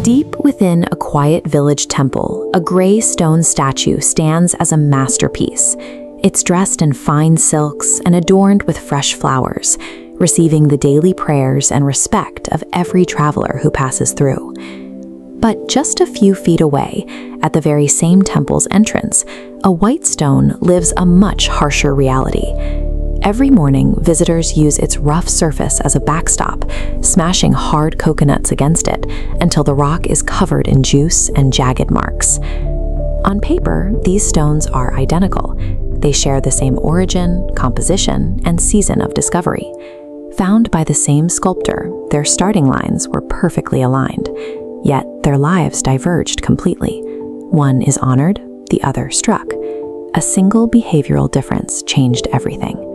Deep within a quiet village temple, a gray stone statue stands as a masterpiece. It's dressed in fine silks and adorned with fresh flowers, receiving the daily prayers and respect of every traveler who passes through. But just a few feet away, at the very same temple's entrance, a white stone lives a much harsher reality. Every morning, visitors use its rough surface as a backstop, smashing hard coconuts against it until the rock is covered in juice and jagged marks. On paper, these stones are identical. They share the same origin, composition, and season of discovery. Found by the same sculptor, their starting lines were perfectly aligned, yet their lives diverged completely. One is honored, the other struck. A single behavioral difference changed everything.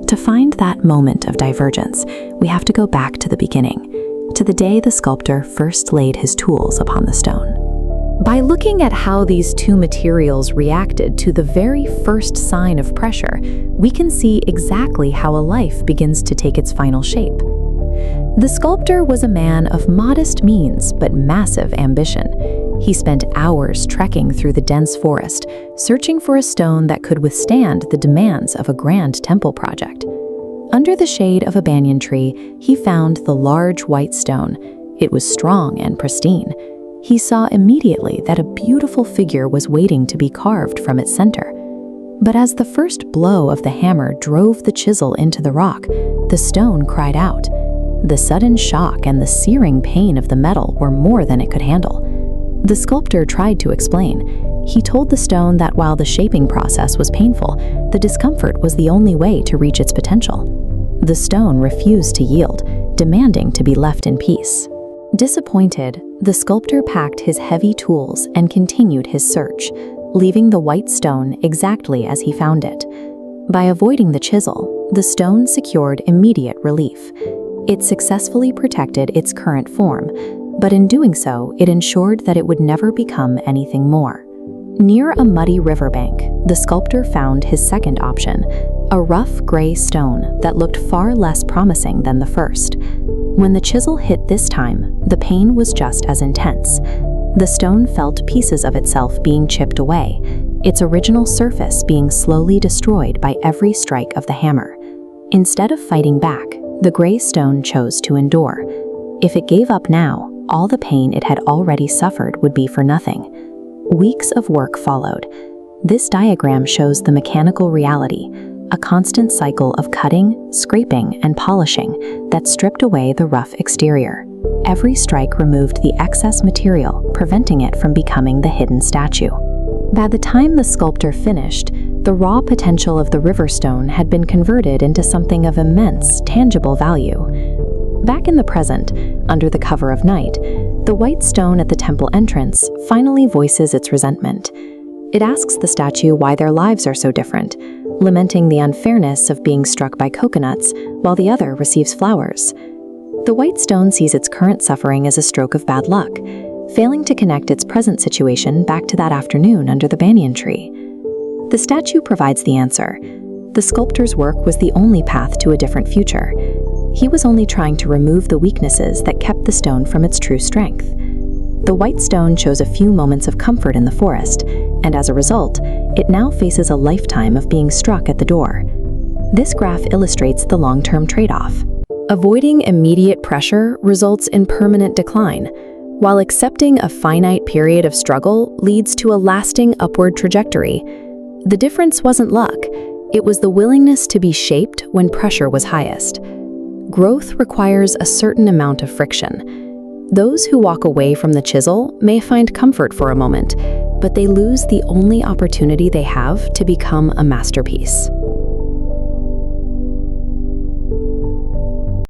To find that moment of divergence, we have to go back to the beginning, to the day the sculptor first laid his tools upon the stone. By looking at how these two materials reacted to the very first sign of pressure, we can see exactly how a life begins to take its final shape. The sculptor was a man of modest means but massive ambition. He spent hours trekking through the dense forest, searching for a stone that could withstand the demands of a grand temple project. Under the shade of a banyan tree, he found the large white stone. It was strong and pristine. He saw immediately that a beautiful figure was waiting to be carved from its center. But as the first blow of the hammer drove the chisel into the rock, the stone cried out. The sudden shock and the searing pain of the metal were more than it could handle. The sculptor tried to explain. He told the stone that while the shaping process was painful, the discomfort was the only way to reach its potential. The stone refused to yield, demanding to be left in peace. Disappointed, the sculptor packed his heavy tools and continued his search, leaving the white stone exactly as he found it. By avoiding the chisel, the stone secured immediate relief. It successfully protected its current form, but in doing so, it ensured that it would never become anything more. Near a muddy riverbank, the sculptor found his second option, a rough gray stone that looked far less promising than the first. When the chisel hit this time, the pain was just as intense. The stone felt pieces of itself being chipped away, its original surface being slowly destroyed by every strike of the hammer. Instead of fighting back, the gray stone chose to endure. If it gave up now, all the pain it had already suffered would be for nothing. Weeks of work followed. This diagram shows the mechanical reality, a constant cycle of cutting, scraping, and polishing that stripped away the rough exterior. Every strike removed the excess material, preventing it from becoming the hidden statue. By the time the sculptor finished, the raw potential of the river stone had been converted into something of immense, tangible value. Back in the present, under the cover of night, the white stone at the temple entrance finally voices its resentment. It asks the statue why their lives are so different, lamenting the unfairness of being struck by coconuts while the other receives flowers. The white stone sees its current suffering as a stroke of bad luck, failing to connect its present situation back to that afternoon under the banyan tree. The statue provides the answer. The sculptor's work was the only path to a different future. He was only trying to remove the weaknesses that kept the stone from its true strength. The white stone chose a few moments of comfort in the forest, and as a result, it now faces a lifetime of being struck at the door. This graph illustrates the long-term trade-off. Avoiding immediate pressure results in permanent decline, while accepting a finite period of struggle leads to a lasting upward trajectory. The difference wasn't luck, it was the willingness to be shaped when pressure was highest. Growth requires a certain amount of friction. Those who walk away from the chisel may find comfort for a moment, but they lose the only opportunity they have to become a masterpiece.